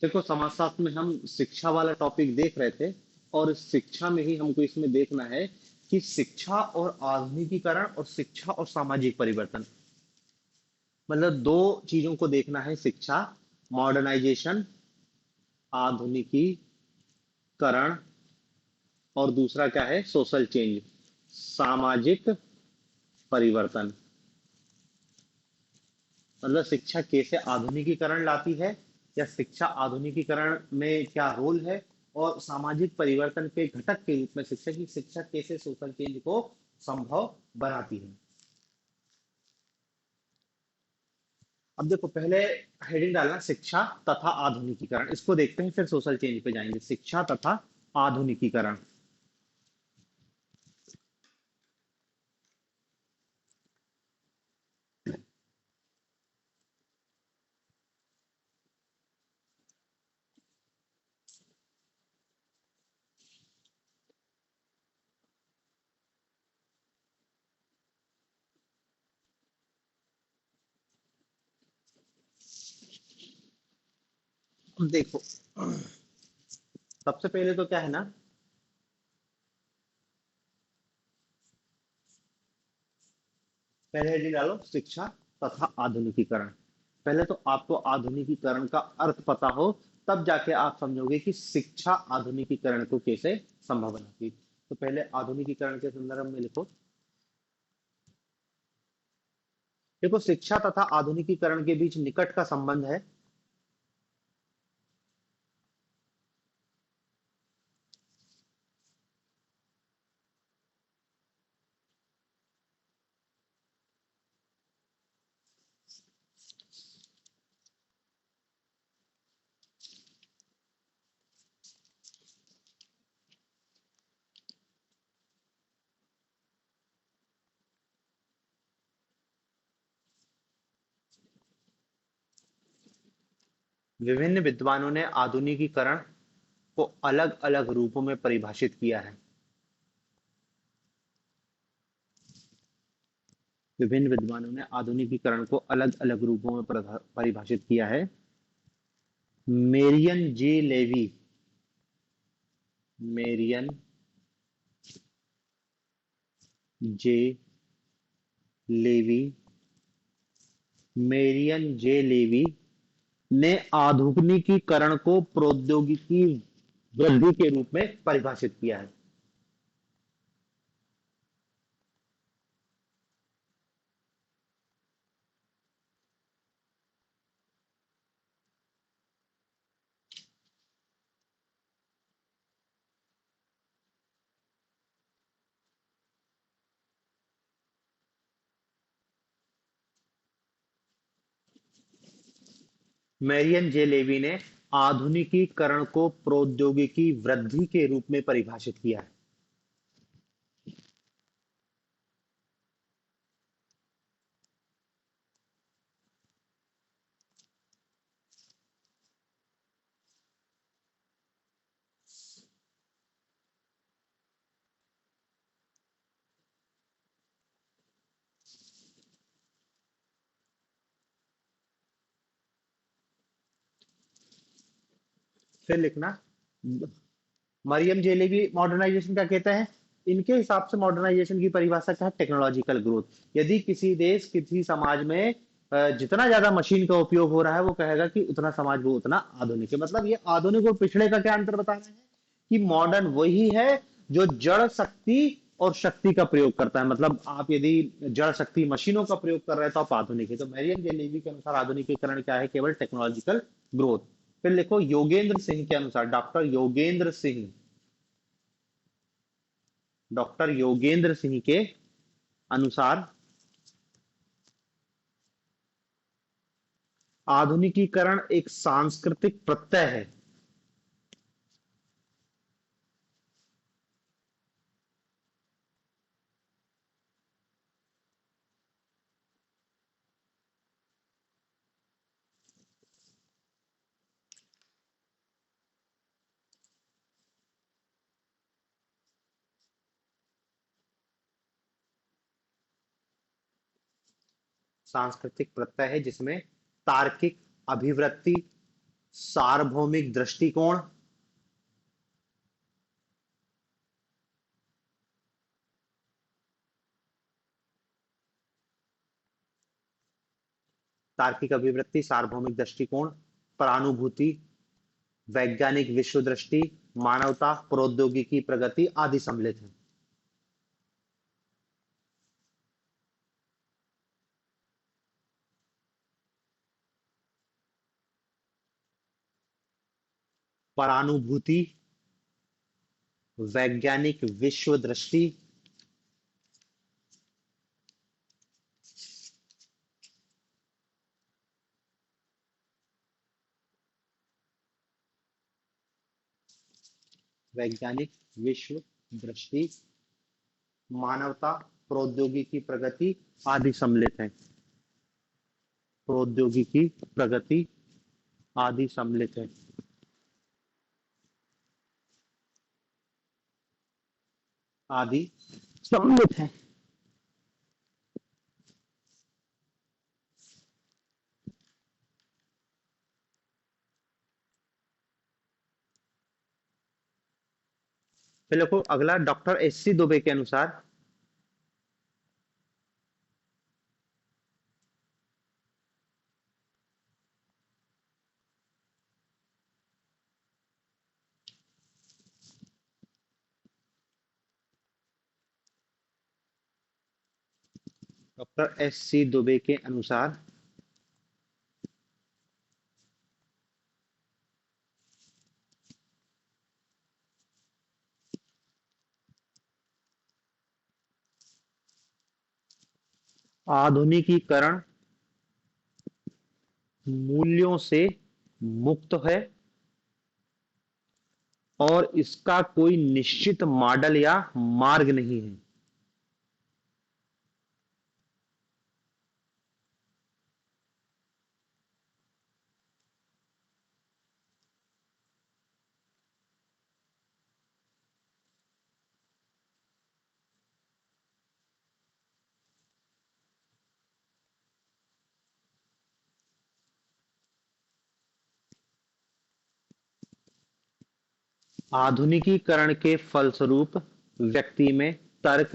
देखो, समाजशास्त्र में हम शिक्षा वाला टॉपिक देख रहे थे, और शिक्षा में ही हमको इसमें देखना है कि शिक्षा और आधुनिकीकरण और शिक्षा और सामाजिक परिवर्तन, मतलब दो चीजों को देखना है। शिक्षा मॉडर्नाइजेशन, आधुनिकीकरण, और दूसरा क्या है, सोशल चेंज, सामाजिक परिवर्तन। मतलब शिक्षा कैसे आधुनिकीकरण लाती है, या शिक्षा आधुनिकीकरण में क्या रोल है, और सामाजिक परिवर्तन के घटक के रूप में शिक्षा की शिक्षा कैसे सोशल चेंज को संभव बनाती है। अब देखो, पहले हेडिंग डालना शिक्षा तथा आधुनिकीकरण, इसको देखते हैं, फिर सोशल चेंज पे जाएंगे। शिक्षा तथा आधुनिकीकरण। अब देखो, सबसे पहले तो क्या है ना, पहले हेडिंग डालो शिक्षा तथा आधुनिकीकरण। पहले तो आपको आधुनिकीकरण का अर्थ पता हो, तब जाके आप समझोगे कि शिक्षा आधुनिकीकरण को कैसे संभव बनाती है। तो पहले आधुनिकीकरण के संदर्भ में लिखो। देखो, शिक्षा तथा आधुनिकीकरण के बीच निकट का संबंध है। विभिन्न विद्वानों ने आधुनिकीकरण को अलग अलग रूपों में परिभाषित किया है। विभिन्न विद्वानों ने आधुनिकीकरण को अलग अलग रूपों में परिभाषित किया है। मेरियन जे लेवी, मेरियन जे लेवी, मेरियन जे लेवी ने आधुनिकीकरण को प्रौद्योगिकी वृद्धि के रूप में परिभाषित किया है। मेरियन जे लेवी ने आधुनिकीकरण को प्रौद्योगिकी वृद्धि के रूप में परिभाषित किया है। फिर लिखना, मरियम जेलेबी मॉडर्नाइजेशन क्या कहते हैं। इनके हिसाब से मॉडर्नाइजेशन की परिभाषा क्या है, टेक्नोलॉजिकल ग्रोथ। यदि किसी देश किसी समाज में जितना ज्यादा मशीन का उपयोग हो रहा है, वो कहेगा कि उतना समाज वो उतना आधुनिक है। मतलब ये आधुनिक और पिछड़े का क्या अंतर बता रहे हैं, कि मॉडर्न वही है जो जड़ शक्ति और शक्ति का प्रयोग करता है। मतलब आप यदि जड़ शक्ति मशीनों का प्रयोग कर रहे हैं तो आप आधुनिक है। तो मैरियम जेलेवी के अनुसार आधुनिकीकरण क्या है, केवल टेक्नोलॉजिकल ग्रोथ। फिर लिखो, योगेंद्र सिंह के अनुसार, डॉक्टर योगेंद्र सिंह, डॉक्टर योगेंद्र सिंह के अनुसार आधुनिकीकरण एक सांस्कृतिक प्रत्यय है। सांस्कृतिक प्रत्यय है जिसमें तार्किक, अभिवृत्ति, सार्वभौमिक दृष्टिकोण, तार्किक अभिवृत्ति, सार्वभौमिक दृष्टिकोण, परानुभूति, वैज्ञानिक विश्व दृष्टि, मानवता, प्रौद्योगिकी प्रगति आदि सम्मिलित है। परानुभूति, वैज्ञानिक विश्व दृष्टि, वैज्ञानिक विश्व दृष्टि, मानवता, प्रौद्योगिकी प्रगति आदि सम्मिलित है। प्रौद्योगिकी प्रगति आदि सम्मिलित है। आदि सम्मिलित है। फिर देखो अगला, डॉक्टर एस सी दुबे के अनुसार डॉक्टर एस सी दुबे के अनुसार आधुनिकीकरण मूल्यों से मुक्त है और इसका कोई निश्चित मॉडल या मार्ग नहीं है। आधुनिकीकरण के फलस्वरूप व्यक्ति में तर्क,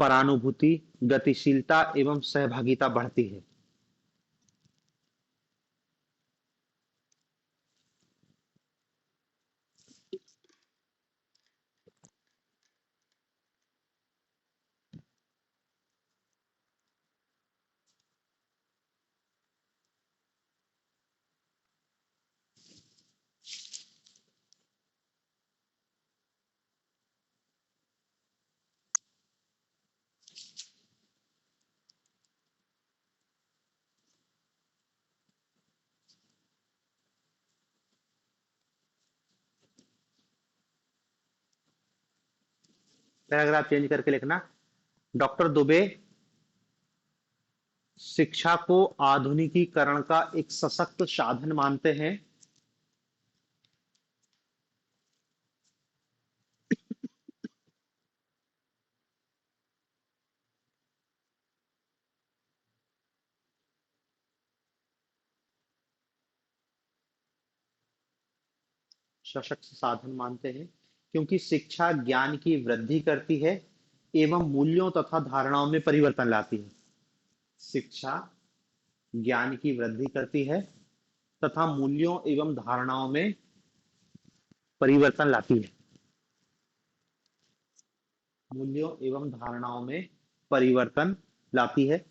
परानुभूति, गतिशीलता एवं सहभागिता बढ़ती है। पैराग्राफ चेंज करके लिखना, डॉक्टर दुबे शिक्षा को आधुनिकीकरण का एक सशक्त साधन मानते हैं। सशक्त साधन मानते हैं क्योंकि शिक्षा ज्ञान की वृद्धि करती है एवं मूल्यों तथा धारणाओं में परिवर्तन लाती है। शिक्षा ज्ञान की वृद्धि करती है तथा मूल्यों एवं धारणाओं में परिवर्तन लाती है। मूल्यों एवं धारणाओं में परिवर्तन लाती है,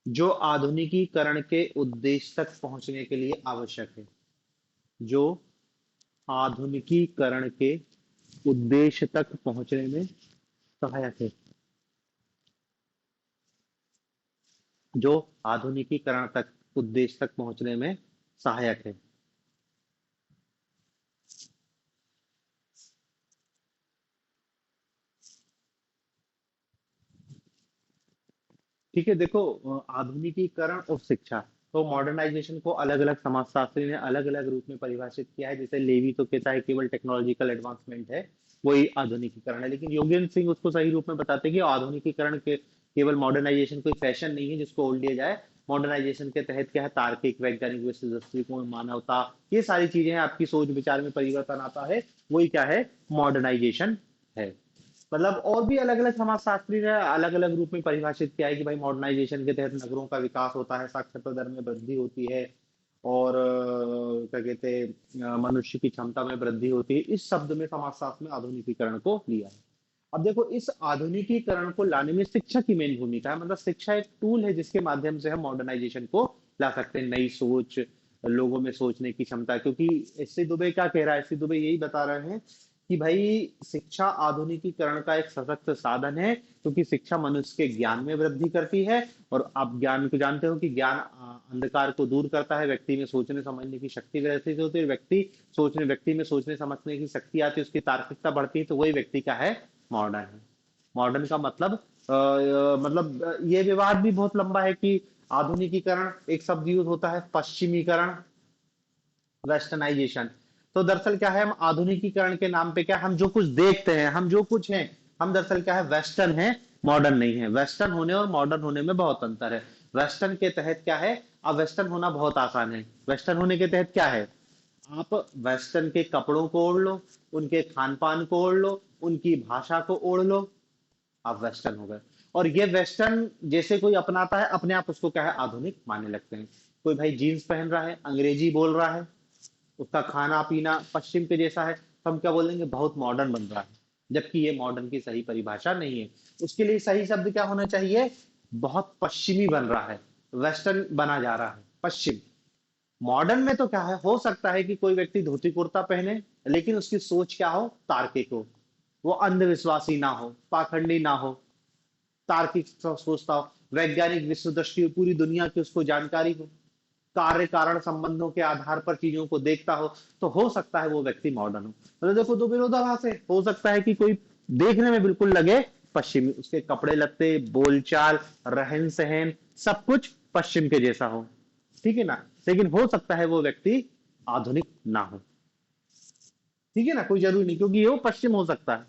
जो आधुनिकीकरण के उद्देश्य तक पहुंचने के लिए आवश्यक है। जो आधुनिकीकरण के उद्देश्य तक पहुंचने में सहायक है। जो आधुनिकीकरण तक उद्देश्य तक पहुंचने में सहायक है। ठीक है, देखो आधुनिकीकरण और शिक्षा, तो मॉडर्नाइजेशन को अलग अलग समाजशास्त्री ने अलग अलग रूप में परिभाषित किया है। जैसे लेवी तो कहता है केवल टेक्नोलॉजिकल एडवांसमेंट है, वही आधुनिकीकरण है, लेकिन योगेंद्र सिंह उसको सही रूप में बताते हैं कि आधुनिकीकरण के केवल मॉडर्नाइजेशन कोई फैशन नहीं है जिसको ओढ़ लिया जाए, मॉडर्नाइजेशन के तहत क्या है, तार्किक, वैज्ञानिक विश्व दृष्टिकोण, मानवता, ये सारी चीजें हैं, आपकी सोच विचार में परिवर्तन आता है, वही क्या है, मॉडर्नाइजेशन है। मतलब और भी अलग अलग समाजशास्त्री ने अलग अलग रूप में परिभाषित किया है कि भाई मॉडर्नाइजेशन के तहत नगरों का विकास होता है, साक्षरता दर में वृद्धि होती है, और क्या कहते हैं, मनुष्य की क्षमता में वृद्धि होती है। इस शब्द में समाजशास्त्र में आधुनिकीकरण को लिया है। अब देखो, इस आधुनिकीकरण को लाने में शिक्षा की मेन भूमिका है। मतलब शिक्षा एक टूल है जिसके माध्यम से हम मॉडर्नाइजेशन को ला सकते हैं, नई सोच, लोगों में सोचने की क्षमता। क्योंकि एस सी दुबे क्या कह रहा है, एस सी दुबे यही बता रहे हैं कि भाई शिक्षा आधुनिकीकरण का एक सशक्त साधन है, क्योंकि शिक्षा मनुष्य के ज्ञान में वृद्धि करती है। और आप ज्ञान को जानते हो कि ज्ञान अंधकार को दूर करता है, व्यक्ति में सोचने समझने की शक्ति विकसित होती है, व्यक्ति में सोचने समझने की शक्ति आती है, उसकी तार्किकता बढ़ती है, तो वही व्यक्ति का है, मॉडर्न है। मॉडर्न का मतलब ये विवाद भी बहुत लंबा है कि आधुनिकीकरण एक शब्द यूज होता है, पश्चिमीकरण, वेस्टर्नाइजेशन। तो दरअसल क्या है, हम आधुनिकीकरण के नाम पे क्या, हम जो कुछ देखते हैं, हम जो कुछ हैं, हम दरअसल क्या है, वेस्टर्न है, मॉडर्न नहीं है। वेस्टर्न होने और मॉडर्न होने में बहुत अंतर है। वेस्टर्न के तहत क्या है, अब वेस्टर्न होना बहुत आसान है। वेस्टर्न होने के तहत क्या है, आप वेस्टर्न के कपड़ों को ओढ़ लो, उनके खान पान को ओढ़ लो, उनकी भाषा को ओढ़ लो, आप वेस्टर्न हो गए। और ये वेस्टर्न जैसे कोई अपनाता है, अपने आप उसको क्या है, आधुनिक मानने लगते हैं। कोई भाई जीन्स पहन रहा है, अंग्रेजी बोल रहा है, उसका खाना पीना पश्चिम के जैसा है, तो हम क्या बोलेंगे, बहुत मॉडर्न बन रहा है। जबकि ये मॉडर्न की सही परिभाषा नहीं है। उसके लिए सही शब्द क्या होना चाहिए, बहुत पश्चिमी बन रहा है, वेस्टर्न बना जा रहा है, पश्चिम। मॉडर्न में तो क्या है, हो सकता है कि कोई व्यक्ति धोती कुर्ता पहने, लेकिन उसकी सोच क्या हो, तार्किक हो, वो अंधविश्वासी ना हो, पाखंडी ना हो, तार्किक सोचता हो, वैज्ञानिक विश्व दृष्टि हो, पूरी दुनिया की उसको जानकारी हो, कार्य कारण संबंधों के आधार पर चीजों को देखता हो, तो हो सकता है वो व्यक्ति मॉडर्न हो। मतलब देखो, दो विरोधाभास है। हो सकता है कि कोई देखने में बिल्कुल लगे पश्चिमी, उसके कपड़े लत्ते, बोलचाल, रहन सहन, सब कुछ पश्चिम के जैसा हो, ठीक है ना, लेकिन हो सकता है वो व्यक्ति आधुनिक ना हो। ठीक है ना, कोई जरूरी नहीं, क्योंकि ये वो पश्चिम हो सकता है।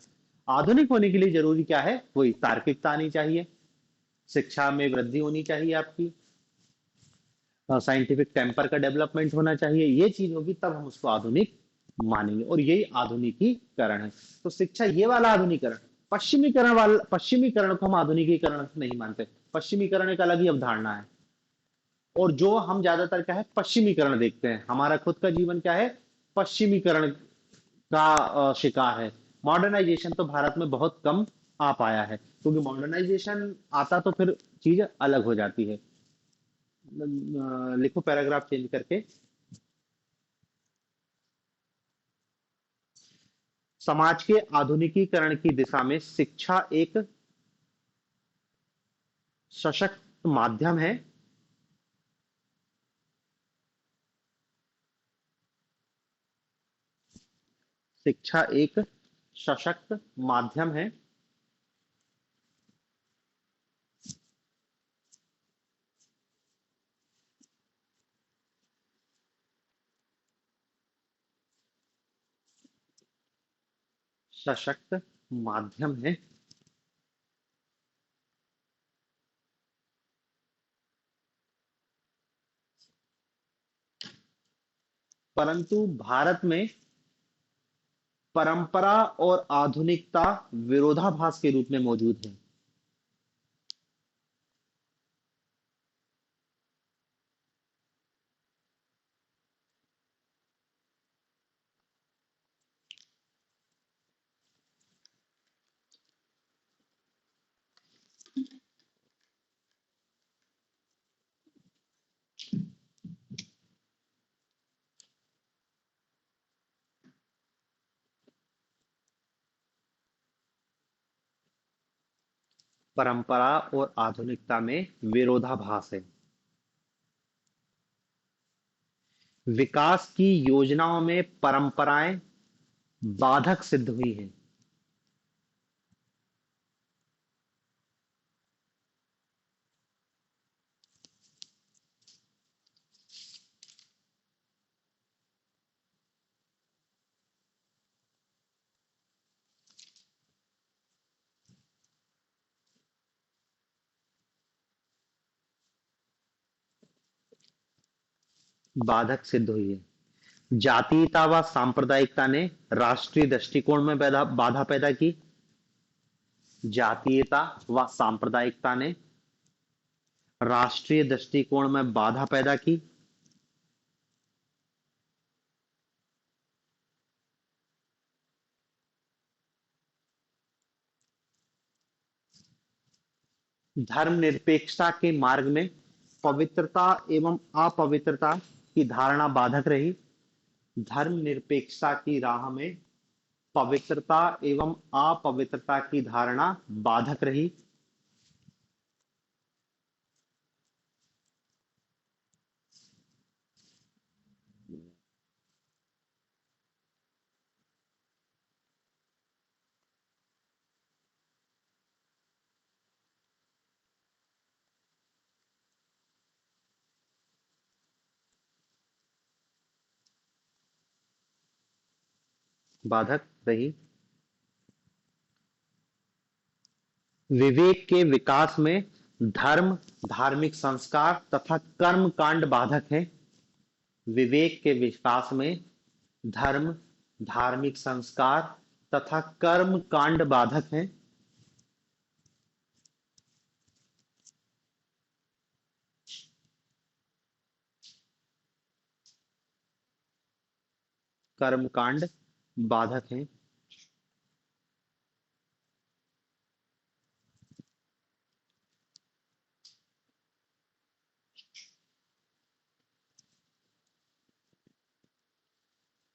आधुनिक होने के लिए जरूरी क्या है, वही तार्किकता आनी चाहिए, शिक्षा में वृद्धि होनी चाहिए आपकी, साइंटिफिक टेम्पर का डेवलपमेंट होना चाहिए। ये चीज होगी तब हम उसको आधुनिक मानेंगे, और यही आधुनिकीकरण है। तो शिक्षा ये वाला आधुनिकीकरण, पश्चिमीकरण को हम आधुनिकीकरण नहीं मानते। पश्चिमीकरण एक अलग ही अवधारणा है। और जो हम ज्यादातर क्या है, पश्चिमीकरण देखते हैं, हमारा खुद का जीवन क्या है, पश्चिमीकरण का शिकार है। मॉडर्नाइजेशन तो भारत में बहुत कम आ पाया है, क्योंकि मॉडर्नाइजेशन आता तो फिर चीज अलग हो जाती है। लिखो पैराग्राफ चेंज करके, समाज के आधुनिकीकरण की दिशा में शिक्षा एक सशक्त माध्यम है। शिक्षा एक सशक्त माध्यम है, सशक्त माध्यम है, परंतु भारत में परंपरा और आधुनिकता विरोधाभास के रूप में मौजूद है। परंपरा और आधुनिकता में विरोधाभास है। विकास की योजनाओं में परंपराएं बाधक सिद्ध हुई हैं। बाधक सिद्ध हुई है। जातीयता व सांप्रदायिकता ने राष्ट्रीय दृष्टिकोण में बाधा बाधा पैदा की। जातीयता व सांप्रदायिकता ने राष्ट्रीय दृष्टिकोण में बाधा पैदा की। धर्मनिरपेक्षता के मार्ग में पवित्रता एवं अपवित्रता की धारणा बाधक रही। धर्मनिरपेक्षता की राह में पवित्रता एवं अपवित्रता की धारणा बाधक रही। बाधक रही। विवेक के विकास में धर्म, धार्मिक संस्कार तथा कर्म कांड बाधक है। विवेक के विकास में धर्म, धार्मिक संस्कार तथा कर्म कांड बाधक हैं। कर्म कांड बाधक हैं।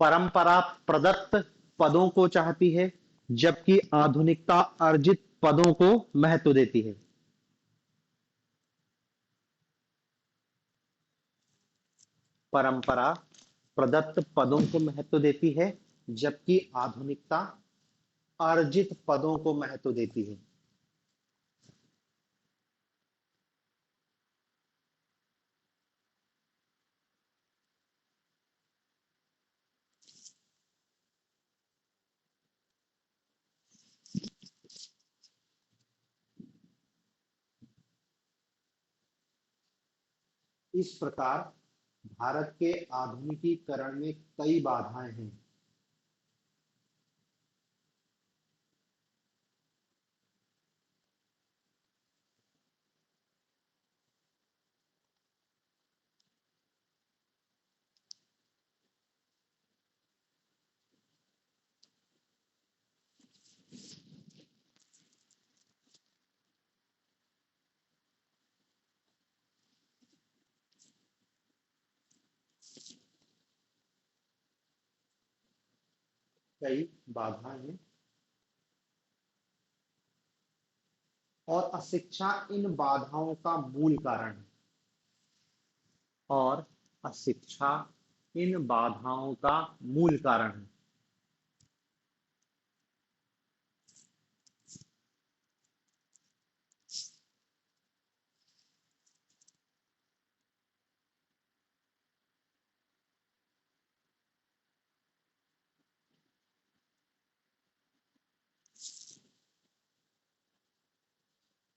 परंपरा प्रदत्त पदों को चाहती है, जबकि आधुनिकता अर्जित पदों को महत्व देती है। परंपरा प्रदत्त पदों को महत्व देती है, जबकि आधुनिकता अर्जित पदों को महत्व देती है। इस प्रकार भारत के आधुनिकीकरण में कई बाधाएं हैं। कई बाधाएं हैं और अशिक्षा इन बाधाओं का मूल कारण है। और अशिक्षा इन बाधाओं का मूल कारण है।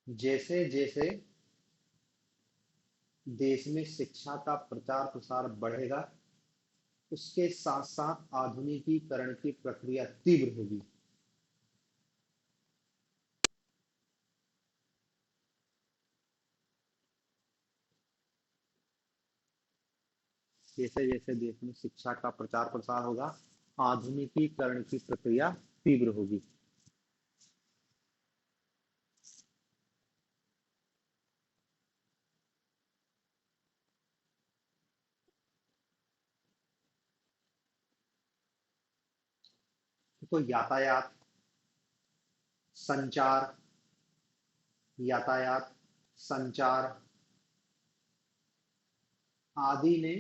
जैसे जैसे देश में शिक्षा का प्रचार प्रसार बढ़ेगा, उसके साथ साथ आधुनिकीकरण की प्रक्रिया तीव्र होगी। जैसे जैसे देश में शिक्षा का प्रचार प्रसार होगा, आधुनिकीकरण की प्रक्रिया तीव्र होगी। तो यातायात, संचार, यातायात, संचार आदि ने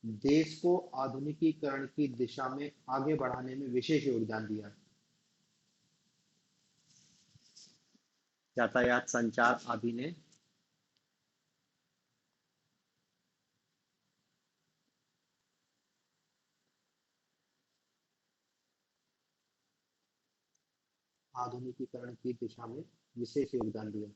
देश को आधुनिकीकरण की दिशा में आगे बढ़ाने में विशेष योगदान दिया। यातायात, संचार आदि ने आधुनिकीकरण की दिशा में विशेष योगदान दिया।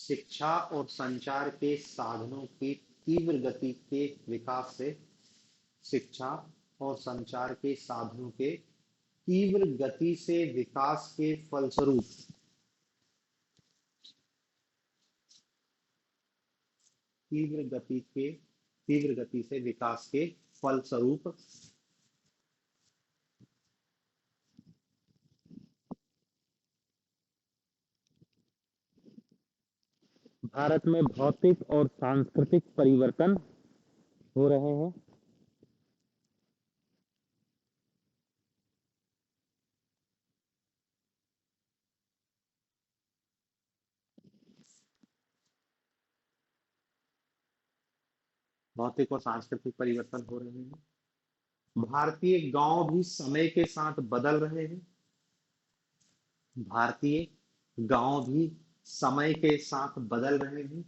शिक्षा और संचार के साधनों की तीव्र गति के विकास से, शिक्षा और संचार के साधनों के तीव्र गति से विकास के फलस्वरूप, तीव्र गति के तीव्र गति से विकास के फलस्वरूप भारत में भौतिक और सांस्कृतिक परिवर्तन हो रहे हैं। भौतिक और सांस्कृतिक परिवर्तन हो रहे हैं। भारतीय गांव भी समय के साथ बदल रहे हैं। भारतीय गांव भी समय के साथ बदल रहे हैं।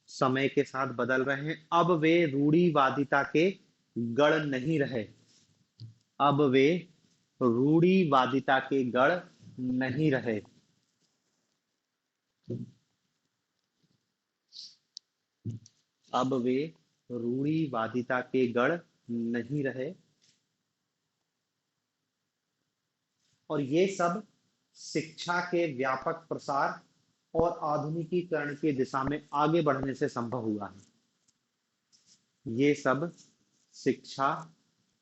समय के साथ बदल रहे हैं। अब वे रूढ़िवादिता के गढ़ नहीं रहे। अब वे रूढ़िवादिता के गढ़ नहीं रहे। अब वे रूढ़िवादिता के गढ़ नहीं रहे। और ये सब शिक्षा के व्यापक प्रसार और आधुनिकीकरण की दिशा में आगे बढ़ने से संभव हुआ है। ये सब शिक्षा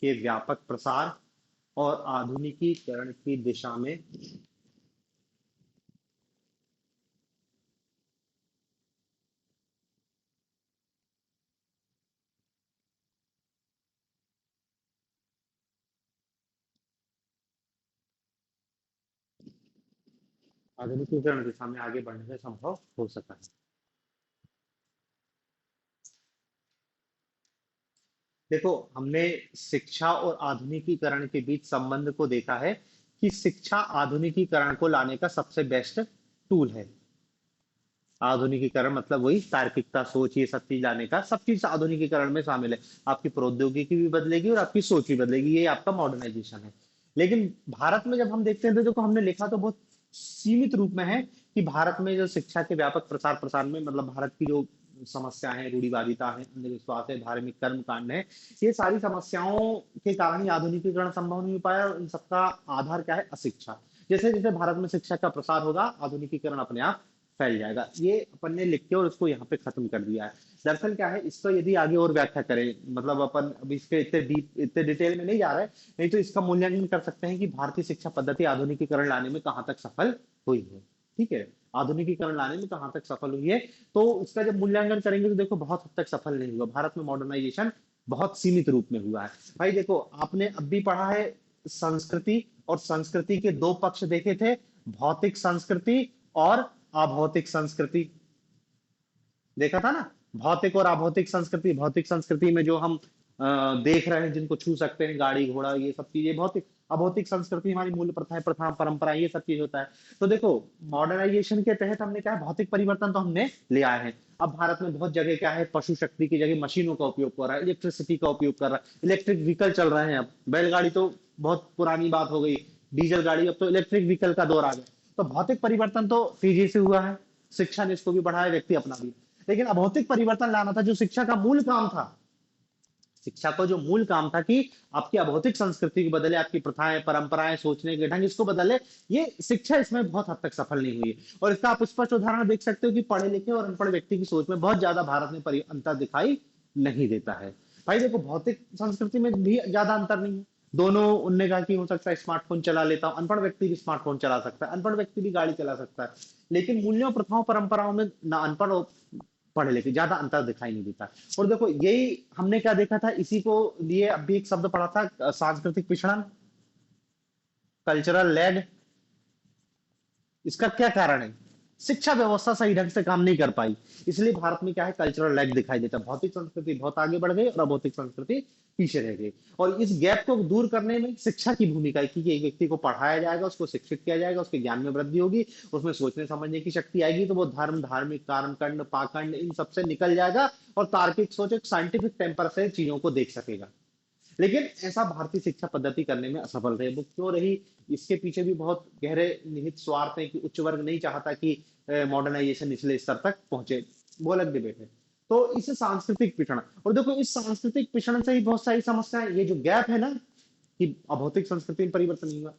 के व्यापक प्रसार और आधुनिकीकरण की दिशा में आधुनिकीकरण दिशा में आगे बढ़ने से संभव हो सका है। देखो, हमने शिक्षा और आधुनिकीकरण के बीच संबंध को देखा है कि शिक्षा आधुनिकीकरण को लाने का सबसे बेस्ट टूल है। आधुनिकीकरण मतलब वही तार्किकता, सोच, ये सब चीज लाने का, सब चीज आधुनिकीकरण में शामिल है। आपकी प्रौद्योगिकी भी बदलेगी और आपकी सोच भी बदलेगी, ये आपका मॉडर्नाइजेशन है। लेकिन भारत में जब हम देखते हैं तो देखो, हमने लिखा तो बहुत सीमित रूप में है कि भारत में जो शिक्षा के व्यापक प्रसार प्रसार में, मतलब भारत की जो समस्या है, रूढ़िवादिता है, अंधविश्वास है, धार्मिक कर्म कांड है, ये सारी समस्याओं के कारण ही आधुनिकीकरण संभव नहीं हो पाया। और इन सबका आधार क्या है? अशिक्षा। जैसे जैसे भारत में शिक्षा का प्रसार होगा, आधुनिकीकरण अपने आप फैल जाएगा। ये अपन ने लिख के और उसको यहाँ पे खत्म कर दिया है। दरअसल क्या है, इसको यदि आगे और व्याख्या करें, मतलब अपन अभी इसके इतने डीप, इतने डिटेल में नहीं जा रहे, नहीं तो इसका मूल्यांकन कर सकते हैं कि भारतीय शिक्षा पद्धति आधुनिकीकरण लाने में कहाँ तक सफल हुई है। ठीक है, आधुनिकीकरण लाने में कहाँ तक सफल हुई है, तो उसका जब मूल्यांकन करेंगे तो देखो बहुत हद तक सफल नहीं हुआ। भारत में मॉडर्नाइजेशन बहुत सीमित रूप में हुआ है। भाई देखो, आपने अब भी पढ़ा है संस्कृति, और संस्कृति के दो पक्ष देखे थे, भौतिक संस्कृति और अभौतिक संस्कृति। देखा था ना, भौतिक और अभौतिक संस्कृति। भौतिक संस्कृति में जो हम देख रहे हैं, जिनको छू सकते हैं, गाड़ी घोड़ा ये सब चीजें भौतिक। अभौतिक संस्कृति हमारी मूल प्रथाएं, प्रथा परंपरा, ये सब चीज होता है। तो देखो, मॉडर्नाइजेशन के तहत हमने क्या है, भौतिक परिवर्तन तो हमने ले आए हैं। अब भारत में बहुत जगह क्या है, पशु शक्ति की जगह मशीनों का उपयोग कर रहा है, इलेक्ट्रिसिटी का उपयोग कर रहा है, इलेक्ट्रिक व्हीकल चल रहे हैं। अब बैलगाड़ी तो बहुत पुरानी बात हो गई, डीजल गाड़ी, अब तो इलेक्ट्रिक व्हीकल का दौर आ गया। तो भौतिक परिवर्तन तो तेजी से हुआ है, शिक्षा ने इसको भी बढ़ाया, व्यक्ति अपना भी। लेकिन अभौतिक परिवर्तन लाना था, जो शिक्षा का मूल काम था। शिक्षा का जो मूल काम था कि आपकी अभौतिक संस्कृति को बदले, आपकी प्रथाएं, परंपराएं, सोचने के ढंग, इसको बदले, ये शिक्षा इसमें बहुत हद तक सफल नहीं हुई है। और इसका आप स्पष्ट उदाहरण देख सकते हो कि पढ़े लिखे और अनपढ़ व्यक्ति की सोच में बहुत ज्यादा भारत में अंतर दिखाई नहीं देता है। भाई देखो, भौतिक संस्कृति में भी ज्यादा अंतर नहीं है। दोनों, उनने कहा कि हो सकता है स्मार्टफोन चला लेता हूं, अनपढ़ व्यक्ति भी स्मार्टफोन चला सकता है, अनपढ़ व्यक्ति भी गाड़ी चला सकता है। लेकिन मूल्यों, प्रथाओं, परंपराओं में ना अनपढ़ और पढ़े लिखे ज्यादा अंतर दिखाई नहीं देता। और देखो, यही हमने क्या देखा था, इसी को लिए अभी एक शब्द पढ़ा था, सांस्कृतिक पिछड़न, कल्चरल लैग। इसका क्या कारण है? शिक्षा व्यवस्था सही ढंग से काम नहीं कर पाई। इसलिए भारत में क्या है, कल्चरल लैग दिखाई देता है। भौतिक संस्कृति बहुत आगे बढ़ गई और अभौतिक संस्कृति पीछे रह गई। और इस गैप को दूर करने में शिक्षा की भूमिका है कि एक व्यक्ति को पढ़ाया जाएगा, उसको शिक्षित किया जाएगा, उसके ज्ञान में वृद्धि होगी, उसमें सोचने समझने की शक्ति आएगी, तो वो धर्म, धार्मिक कर्म कांड, पाखंड इन सबसे निकल जाएगा और तार्किक सोच, एक साइंटिफिक टेम्पर से चीजों को देख सकेगा। लेकिन ऐसा भारतीय शिक्षा पद्धति करने में असफल रहे। वो क्यों रही? इसके पीछे भी बहुत गहरे निहित स्वार्थ है कि उच्च वर्ग नहीं चाहता कि मॉडर्नाइजेशन निचले स्तर तक पहुंचे। वो अलग डिबेट है। तो इस सांस्कृतिक पिछड़न, और देखो इस सांस्कृतिक पिछड़न से ही बहुत सारी समस्याएं, ये जो गैप है ना कि अभौतिक संस्कृति में परिवर्तन नहीं हुआ।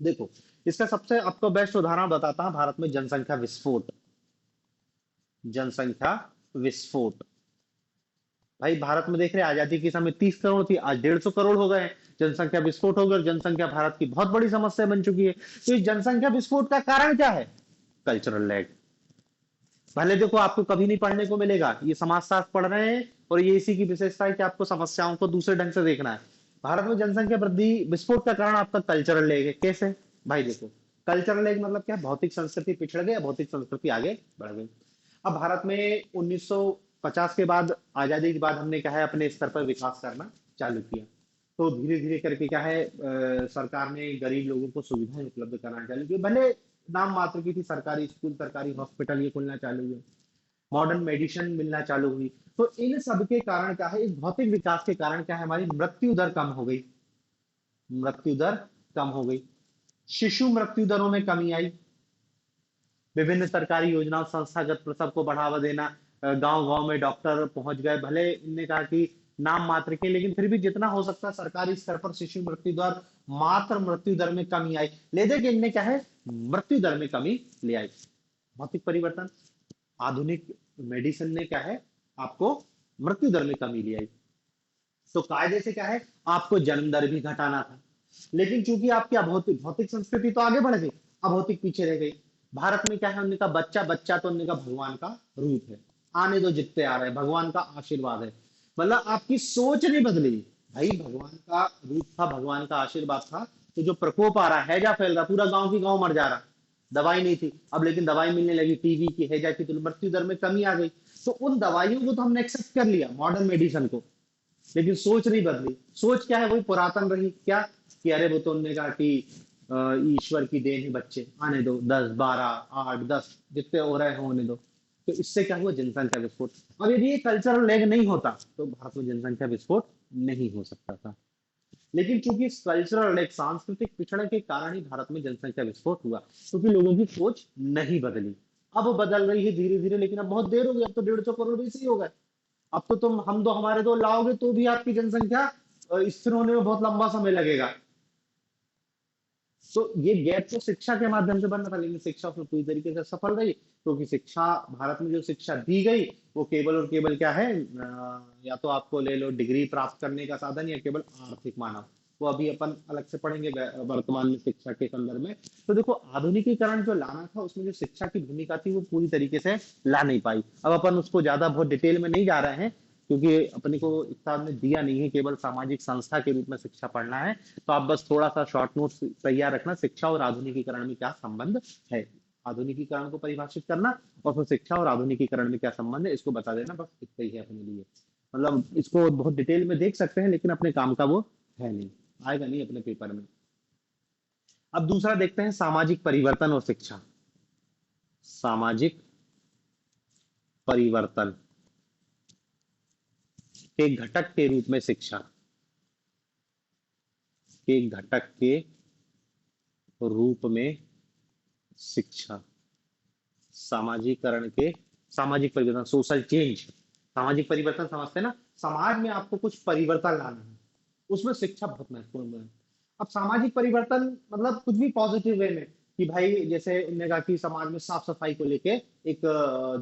देखो, इसका सबसे आपको बेस्ट उदाहरण बताता हूं, भारत में जनसंख्या विस्फोट। जनसंख्या विस्फोट। भाई भारत में देख रहे हैं, आजादी के समय 30 करोड़ थी, आज 150 करोड़ हो गए हैं। जनसंख्या विस्फोट हो गया और जनसंख्या भारत की बहुत बड़ी समस्या बन चुकी है। तो इस जनसंख्या विस्फोट का कारण क्या है? Cultural lag. भले देखो आपको कभी नहीं पढ़ने को मिलेगा, ये समाजशास्त्र पढ़ रहे हैं और ये इसी की विशेषता है कि आपको समस्याओं को दूसरे ढंग से देखना है। भारत में जनसंख्या वृद्धि विस्फोट का कारण आपका कल्चरल लेग है। कैसे? भाई देखो, कल्चरल लेग मतलब क्या? भौतिक संस्कृति पिछड़ गई, भौतिक संस्कृति आगे बढ़ गई। अब भारत में 1950 के बाद, आजादी के बाद हमने क्या है अपने स्तर पर विकास करना चालू किया। तो धीरे धीरे करके क्या है, सरकार ने गरीब लोगों को सुविधाएं उपलब्ध कराना चालू की। भले नाम मात्र की थी, सरकारी स्कूल, सरकारी हॉस्पिटल ये खुलना चालू हुए, मॉडर्न मेडिसिन मिलना चालू हुई। तो इन सब के कारण क्या है, इस भौतिक विकास के कारण क्या है, हमारी मृत्यु दर कम हो गई। मृत्यु दर कम हो गई। शिशु मृत्यु दरों में कमी आई। विभिन्न सरकारी योजनाओं, संस्थागत प्रसव को बढ़ावा देना, गांव गांव में डॉक्टर पहुंच गए। भले इनने कहा कि नाम मात्र के, लेकिन फिर भी जितना हो सकता है सरकारी स्तर पर शिशु मृत्यु दर, मात्र मृत्यु दर में कमी आई। ले दे कि इनने क्या है, मृत्यु दर में कमी ले आई। भौतिक परिवर्तन, आधुनिक मेडिसिन ने क्या है, आपको मृत्यु दर में कमी ले आई। तो कायदे से क्या है, आपको जन्म दर भी घटाना था। लेकिन चूंकि आपकी अभौतिक भौतिक संस्कृति तो आगे बढ़ गई, अभौतिक पीछे रह गई। भारत में क्या है, उनका बच्चा, बच्चा तो उनका भगवान का रूप है। आने दो जितने आ रहे हैं, भगवान का आशीर्वाद है। मतलब आपकी सोच नहीं बदली। भाई भगवान का रूप था, भगवान का आशीर्वाद था। तो जो प्रकोप आ रहा है, हैजा फैल रहा, पूरा गांव की गांव मर जा रहा, दवाई नहीं थी। अब लेकिन दवाई मिलने लगी, टीबी की, हैजा की, तो मृत्यु दर में कमी आ गई। तो उन दवाइयों को तो हमने एक्सेप्ट कर लिया, मॉडर्न मेडिसिन को। लेकिन सोच नहीं बदली। सोच क्या है, वही पुरातन रही। क्या कि अरे वो तो उनने कहा कि ईश्वर की देन है, बच्चे आने दो, 10 12 8 10 जितने हो रहे हो होने दो। तो इससे क्या हुआ, जनसंख्या विस्फोट। अब यदि ये कल्चरल लैग नहीं होता तो भारत में जनसंख्या विस्फोट नहीं हो सकता था। लेकिन चूंकि इस कल्चरल लैग, सांस्कृतिक पिछड़े के कारण ही भारत में जनसंख्या विस्फोट हुआ, क्योंकि लोगों की सोच नहीं बदली। अब वो बदल रही है धीरे धीरे, लेकिन अब बहुत देर हो गई। अब तो 150 करोड़ वैसे ही हो गए। अब तो तुम हम दो हमारे दो लाओगे तो भी आपकी जनसंख्या स्थिर होने में बहुत लंबा समय लगेगा। तो ये गैप तो शिक्षा के माध्यम से बनना था, लेकिन शिक्षा उसमें पूरी तरीके से सफल रही, क्योंकि शिक्षा, भारत में जो शिक्षा दी गई वो केवल और केवल क्या है, या तो आपको ले लो डिग्री प्राप्त करने का साधन, या केवल आर्थिक मानव। वो अभी अपन अलग से पढ़ेंगे वर्तमान में शिक्षा के संदर्भ में। तो देखो, आधुनिकीकरण जो लाना था, उसमें जो शिक्षा की भूमिका थी वो पूरी तरीके से ला नहीं पाई। अब अपन उसको ज्यादा बहुत डिटेल में नहीं जा रहे हैं, क्योंकि अपने को इतना ने दिया नहीं है, केवल सामाजिक संस्था के रूप में शिक्षा पढ़ना है। तो आप बस थोड़ा सा शॉर्ट नोट्स तैयार रखना, शिक्षा और आधुनिकीकरण में क्या संबंध है। आधुनिकीकरण को परिभाषित करना और फिर शिक्षा और आधुनिकीकरण में क्या संबंध है, इसको बता देना, बस इतना ही है अपने लिए। मतलब इसको बहुत डिटेल में देख सकते हैं, लेकिन अपने काम का वो है नहीं, आएगा नहीं अपने पेपर में। अब दूसरा देखते हैं, सामाजिक परिवर्तन और शिक्षा। सामाजिक परिवर्तन के घटक के रूप में शिक्षा, के घटक के रूप में शिक्षा। सामाजिकरण के, सामाजिक परिवर्तन, सोशल चेंज। सामाजिक परिवर्तन समझते हैं ना, समाज में आपको कुछ परिवर्तन लाना है, उसमें शिक्षा बहुत महत्वपूर्ण है। अब सामाजिक परिवर्तन मतलब कुछ भी पॉजिटिव वे में, कि भाई जैसे इन्होंने कहा कि समाज में साफ सफाई को लेके एक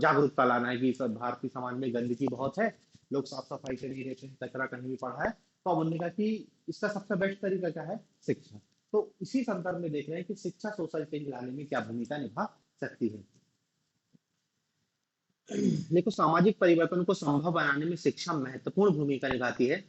जागरूकता लाना है कि सब भारतीय समाज में गंदगी बहुत है, लोग साफ सफाई से नहीं रहते हैं, कचरा कहीं भी पड़ा है। तो अब उन्होंने कहा कि इसका सबसे बेस्ट तरीका क्या है, शिक्षा। तो इसी संदर्भ में देख रहे हैं कि शिक्षा सोशल चेंज लाने में क्या भूमिका निभा सकती है। देखो, सामाजिक परिवर्तन को संभव बनाने में शिक्षा महत्वपूर्ण भूमिका निभाती है।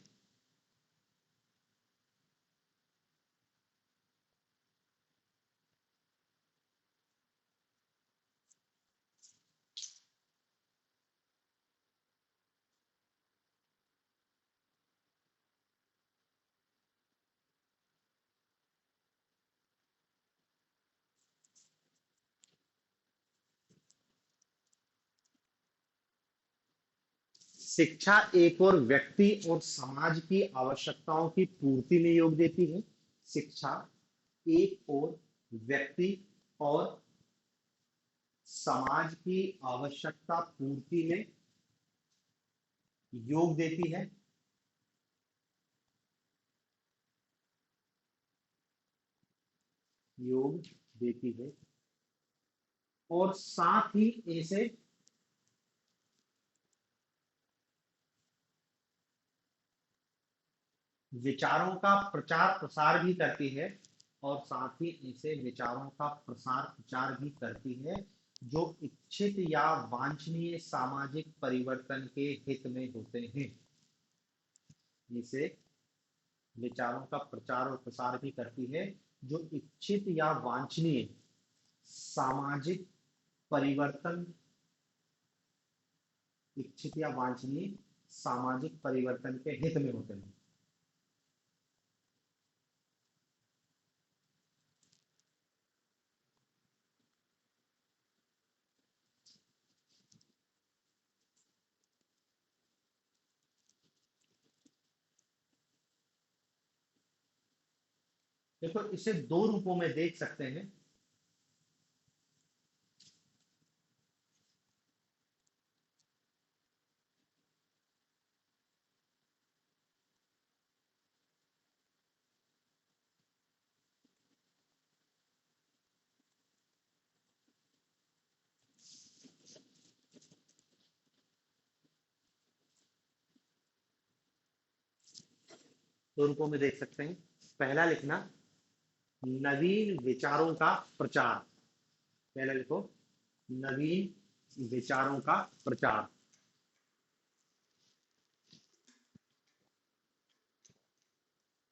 शिक्षा एक और व्यक्ति और समाज की आवश्यकताओं की पूर्ति में योग देती है। शिक्षा एक और व्यक्ति और समाज की आवश्यकता पूर्ति में योग देती है। योग देती है और साथ ही इसे विचारों का प्रचार प्रसार भी करती है। और साथ ही इसे विचारों का प्रसार प्रचार भी करती है जो इच्छित या वांछनीय सामाजिक परिवर्तन के हित में होते हैं। इसे विचारों का प्रचार और प्रसार भी करती है जो इच्छित या वांछनीय सामाजिक परिवर्तन, इच्छित या वांछनीय सामाजिक परिवर्तन के हित में होते हैं। देखो, इसे दो रूपों में देख सकते हैं। दो रूपों में देख सकते हैं। पहला लिखना, नवीन विचारों का प्रचार। पहला लिखो, नवीन विचारों का प्रचार।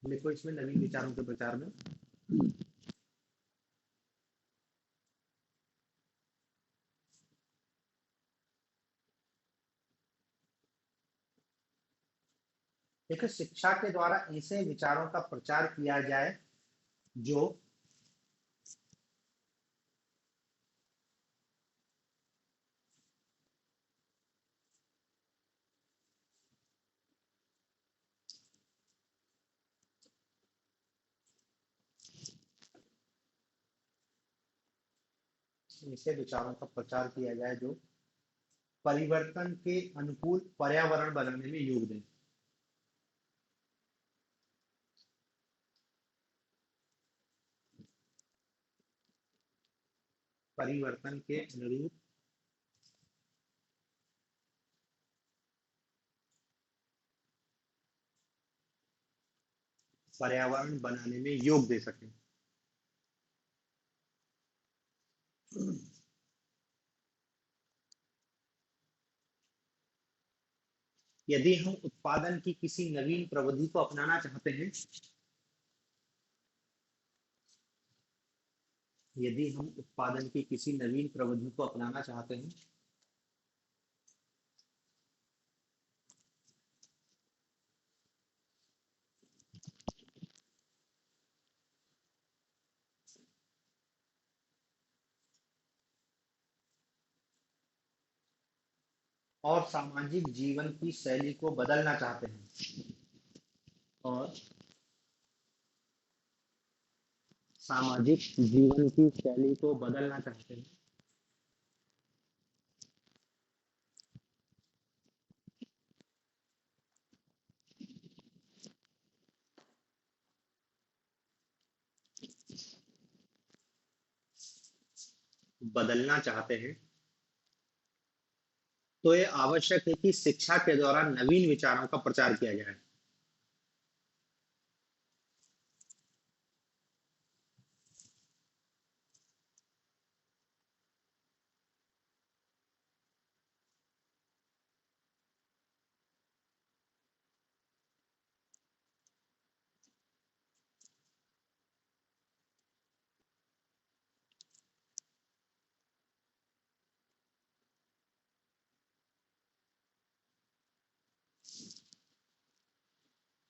लिखो इसमें नवीन विचारों के प्रचार में। देखो, शिक्षा के द्वारा ऐसे विचारों का प्रचार किया जाए जो ऐसे विचारों का प्रचार किया जाए जो परिवर्तन के अनुकूल पर्यावरण बनाने में योग दें। परिवर्तन के अनुरूप पर्यावरण बनाने में योग दे सकें। यदि हम उत्पादन की किसी नवीन प्रविधि को अपनाना चाहते हैं, यदि हम उत्पादन की किसी नवीन प्रविधि को अपनाना चाहते हैं, और सामाजिक जीवन की शैली को बदलना चाहते हैं, और सामाजिक जीवन की शैली को बदलना चाहते हैं, बदलना चाहते हैं, तो ये आवश्यक है कि शिक्षा के द्वारा नवीन विचारों का प्रचार किया जाए।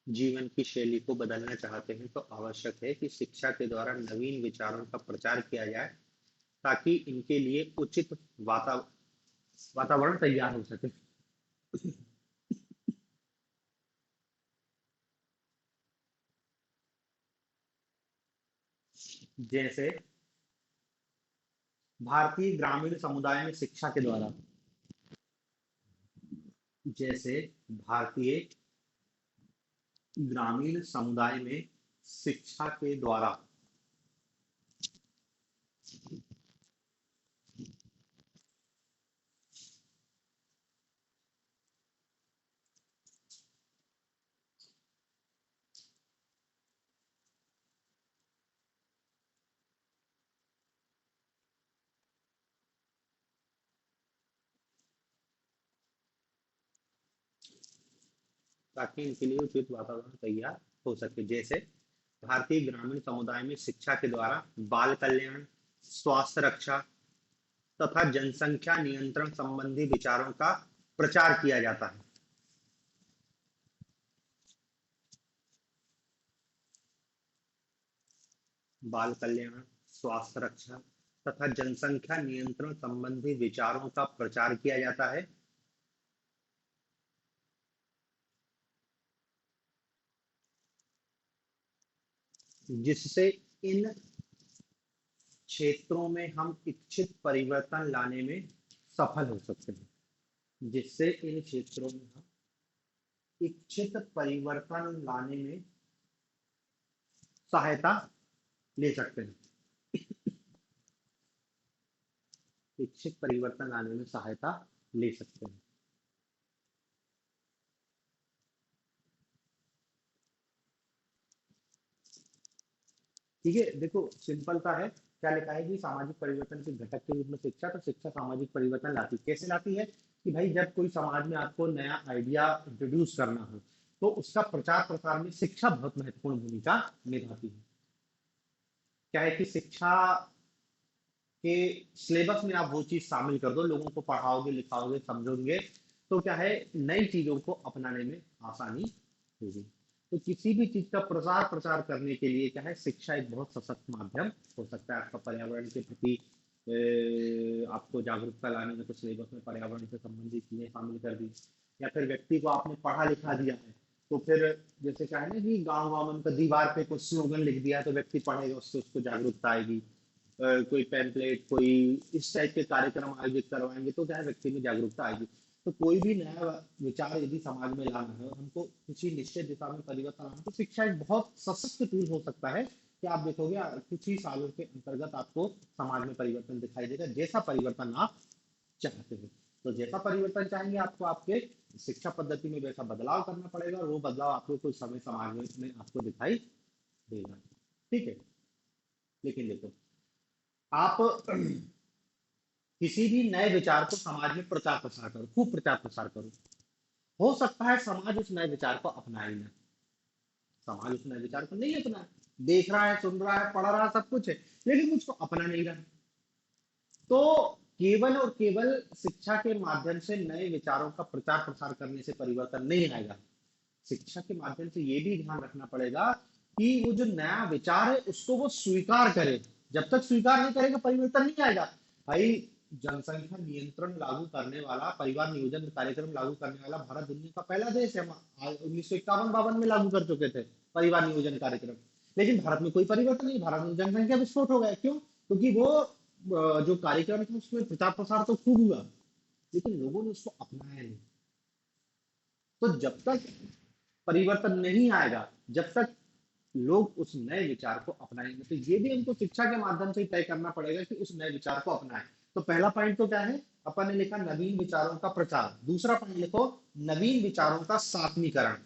जीवन की शैली को बदलना चाहते हैं तो आवश्यक है कि शिक्षा के द्वारा नवीन विचारों का प्रचार किया जाए ताकि इनके लिए उचित वाता वातावरण तैयार हो सके। जैसे भारतीय ग्रामीण समुदाय में शिक्षा के द्वारा, जैसे भारतीय ग्रामीण समुदाय में शिक्षा के द्वारा ताकि इनके लिए उपयुक्त वातावरण तैयार हो सके। जैसे भारतीय ग्रामीण समुदाय में शिक्षा के द्वारा बाल कल्याण, स्वास्थ्य रक्षा तथा जनसंख्या नियंत्रण संबंधी विचारों का प्रचार किया जाता है। बाल कल्याण, स्वास्थ्य रक्षा तथा जनसंख्या नियंत्रण संबंधी विचारों का प्रचार किया जाता है। जिससे इन क्षेत्रों में हम इच्छित परिवर्तन लाने में सफल हो सकते हैं। जिससे इन क्षेत्रों में हम इच्छित परिवर्तन लाने में सहायता ले सकते हैं। इच्छित परिवर्तन लाने में सहायता ले सकते हैं। ठीक है, देखो सिंपल सा है। क्या लिखा है कि सामाजिक परिवर्तन के घटक के रूप में शिक्षा, तो शिक्षा सामाजिक परिवर्तन लाती है। कैसे लाती है कि भाई जब कोई समाज में आपको नया आइडिया इंट्रोड्यूस करना हो तो उसका प्रचार प्रसार में शिक्षा बहुत महत्वपूर्ण भूमिका निभाती है। क्या है कि शिक्षा के सिलेबस में आप वो चीज शामिल कर दो, लोगों को पढ़ाओगे, लिखाओगे, समझोगे, तो क्या है नई चीजों को अपनाने में आसानी होगी। तो किसी भी चीज का प्रसार प्रचार करने के लिए क्या है शिक्षा एक बहुत सशक्त माध्यम हो सकता है। आपका पर्यावरण के प्रति आपको जागरूकता लाने में तो सिलेबस में पर्यावरण से संबंधित चीजें शामिल कर दी, या फिर व्यक्ति को आपने पढ़ा लिखा दिया है तो फिर जैसे क्या है ना कि गाँव गाँव में उनका दीवार पे कुछ स्लोगन लिख दिया है तो व्यक्ति पढ़ेगा, उससे उसको जागरूकता आएगी। कोई पैम्पलेट, कोई इस टाइप के कार्यक्रम आयोजित करवाएंगे तो क्या है व्यक्ति में जागरूकता आएगी। तो कोई भी नया विचार यदि समाज में लाना है और हमको किसी निश्चित दिशा में परिवर्तन लाना है तो शिक्षा एक बहुत सशक्त टूल हो सकता है कि आप देखोगे कुछ ही सालों के अंतर्गत आपको समाज में परिवर्तन दिखाई देगा, जैसा परिवर्तन आप चाहते हो। तो जैसा परिवर्तन चाहेंगे आपको आपके शिक्षा पद्धति में वैसा बदलाव करना पड़ेगा और वो बदलाव आपको कुछ समय समाज में आपको दिखाई देगा। ठीक है, लेकिन देखो आप किसी भी नए विचार को समाज में प्रचार प्रसार करो, खूब प्रचार प्रसार करो, हो सकता है समाज उस नए विचार को अपनाए ही ना। समाज उस नए विचार को नहीं अपना, देख रहा है, सुन रहा है, पढ़ रहा है, सब कुछ है, लेकिन उसको अपना नहीं रहा। तो केवल और केवल शिक्षा के माध्यम से नए विचारों का प्रचार प्रसार करने से परिवर्तन नहीं आएगा। शिक्षा के माध्यम से ये भी ध्यान रखना पड़ेगा कि वो जो नया विचार है उसको वो स्वीकार करे। जब तक स्वीकार नहीं करेगा परिवर्तन नहीं आएगा। भाई जनसंख्या नियंत्रण लागू करने वाला, परिवार नियोजन कार्यक्रम लागू करने वाला भारत दुनिया का पहला देश है। 1951-52 में लागू कर चुके थे परिवार नियोजन कार्यक्रम, लेकिन भारत में कोई परिवर्तन नहीं। भारत में जनसंख्या विस्फोट हो गया। क्यों? क्योंकि वो जो कार्यक्रम था उसमें प्रचार प्रसार तो खूब हुआ, लेकिन लोगों ने उसको अपनाया नहीं। तो जब तक परिवर्तन नहीं आएगा, जब तक लोग उस नए विचार को अपनाएंगे, तो ये भी हमको शिक्षा के माध्यम से तय करना पड़ेगा कि उस नए विचार को अपनाएं। तो पहला पॉइंट तो क्या है, अपन ने लिखा नवीन विचारों का प्रचार। दूसरा पॉइंट लिखो नवीन विचारों का सात्मीकरण।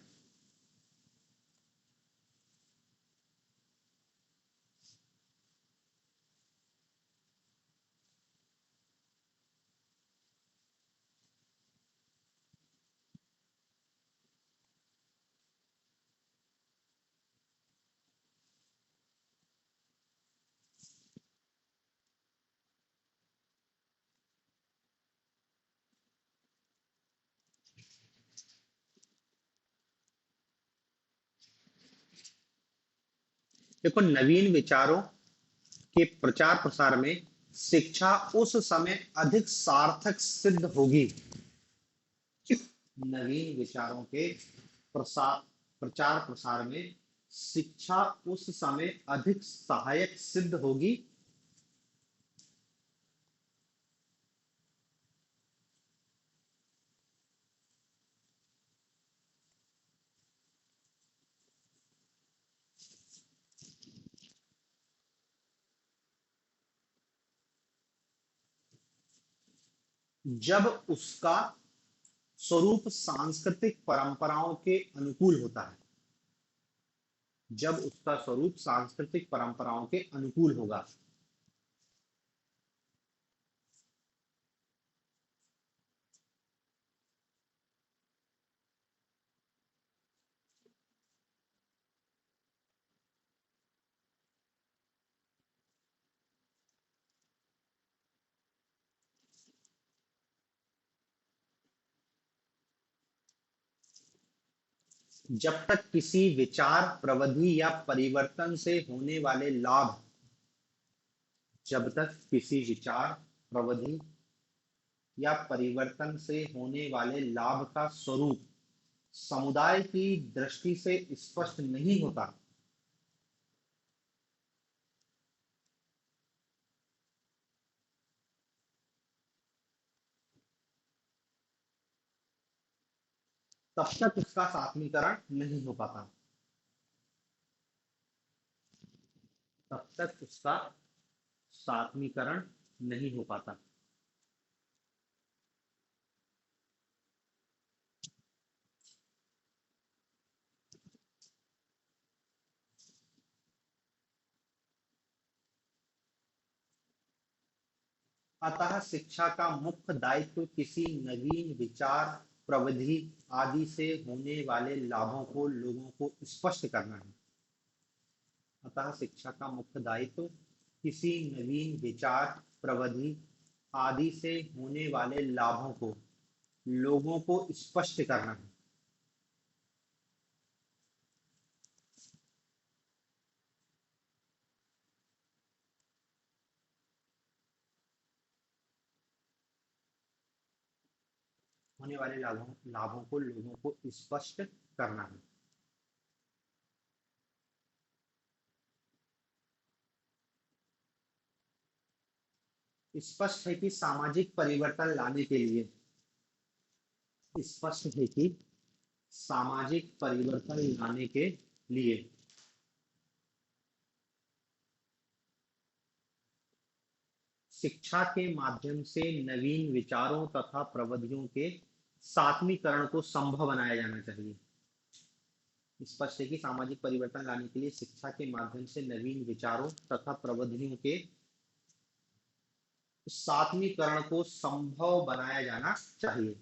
देखो नवीन विचारों के प्रचार प्रसार में शिक्षा उस समय अधिक सार्थक सिद्ध होगी। नवीन विचारों के प्रसार प्रचार प्रसार में शिक्षा उस समय अधिक सहायक सिद्ध होगी जब उसका स्वरूप सांस्कृतिक परंपराओं के अनुकूल होता है। जब उसका स्वरूप सांस्कृतिक परंपराओं के अनुकूल होगा। जब तक किसी विचार प्रविधि या परिवर्तन से होने वाले लाभ जब तक किसी विचार प्रविधि या परिवर्तन से होने वाले लाभ का स्वरूप समुदाय की दृष्टि से स्पष्ट नहीं होता, तब तक उसका सात्मीकरण नहीं हो पाता। तब तक उसका सात्मीकरण नहीं हो पाता। अतः शिक्षा का मुख्य दायित्व किसी नवीन विचार प्रविधि आदि से होने वाले लाभों को लोगों को स्पष्ट करना है। अतः शिक्षा का मुख्य दायित्व किसी नवीन विचार प्रविधि आदि से होने वाले लाभों को लोगों को स्पष्ट करना है। होने वाले लाभों लाभों को लोगों को स्पष्ट करना है। स्पष्ट है कि सामाजिक परिवर्तन लाने के लिए स्पष्ट है कि सामाजिक परिवर्तन लाने के लिए शिक्षा के माध्यम से नवीन विचारों तथा प्रविधियों के सात्मीकरण को संभव बनाया जाना चाहिए। स्पष्ट है कि सामाजिक परिवर्तन लाने के लिए शिक्षा के माध्यम से नवीन विचारों तथा प्रविधियों के सात्मीकरण को संभव बनाया जाना चाहिए।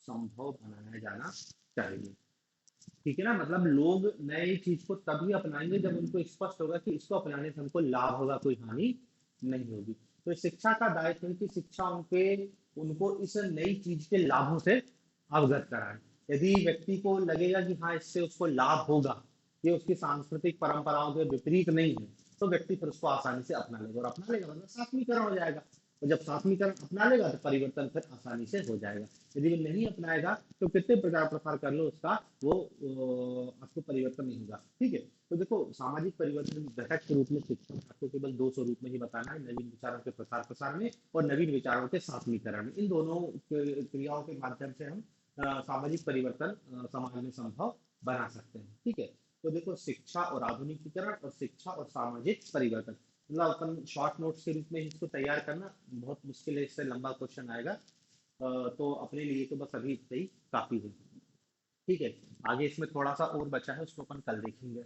संभव बनाया जाना चाहिए। ठीक है ना, मतलब लोग नई चीज को तभी अपनाएंगे जब उनको स्पष्ट होगा कि इसको अपनाने से हमको लाभ होगा, कोई हानि नहीं होगी। तो शिक्षा का दायित्व है कि शिक्षा उनके उनको इस नई चीज के लाभों से अवगत कराए। यदि व्यक्ति को लगेगा कि हाँ इससे उसको लाभ होगा, ये उसकी सांस्कृतिक परंपराओं के विपरीत नहीं है, तो व्यक्ति फिर उसको आसानी से अपना लेगा, और अपना लेगा मतलब सात्विकरण हो जाएगा। और जब सात्विकरण अपना लेगा तो परिवर्तन फिर आसानी से हो जाएगा। यदि वो नहीं अपनाएगा तो कितने प्रचार प्रसार कर लो उसका, आपको परिवर्तन नहीं होगा। ठीक है, तो देखो सामाजिक परिवर्तन घटक के रूप में शिक्षा आपको केवल दो स्वरूप में ही बताना है, नवीन विचारों के प्रसार प्रसार में और नवीन विचारों के सात्मीकरण में। इन दोनों क्रियाओं के माध्यम से हम सामाजिक परिवर्तन समाज में संभव बना सकते हैं। ठीक है, तो देखो शिक्षा और आधुनिकीकरण और शिक्षा और सामाजिक परिवर्तन, मतलब अपन शॉर्ट नोट्स के रूप में इसको तैयार करना बहुत मुश्किल है, इससे लंबा क्वेश्चन आएगा। तो अपने लिए तो बस अभी इतना ही काफी है। ठीक है, आगे इसमें थोड़ा सा और बचा है, उसको अपन कल देखेंगे।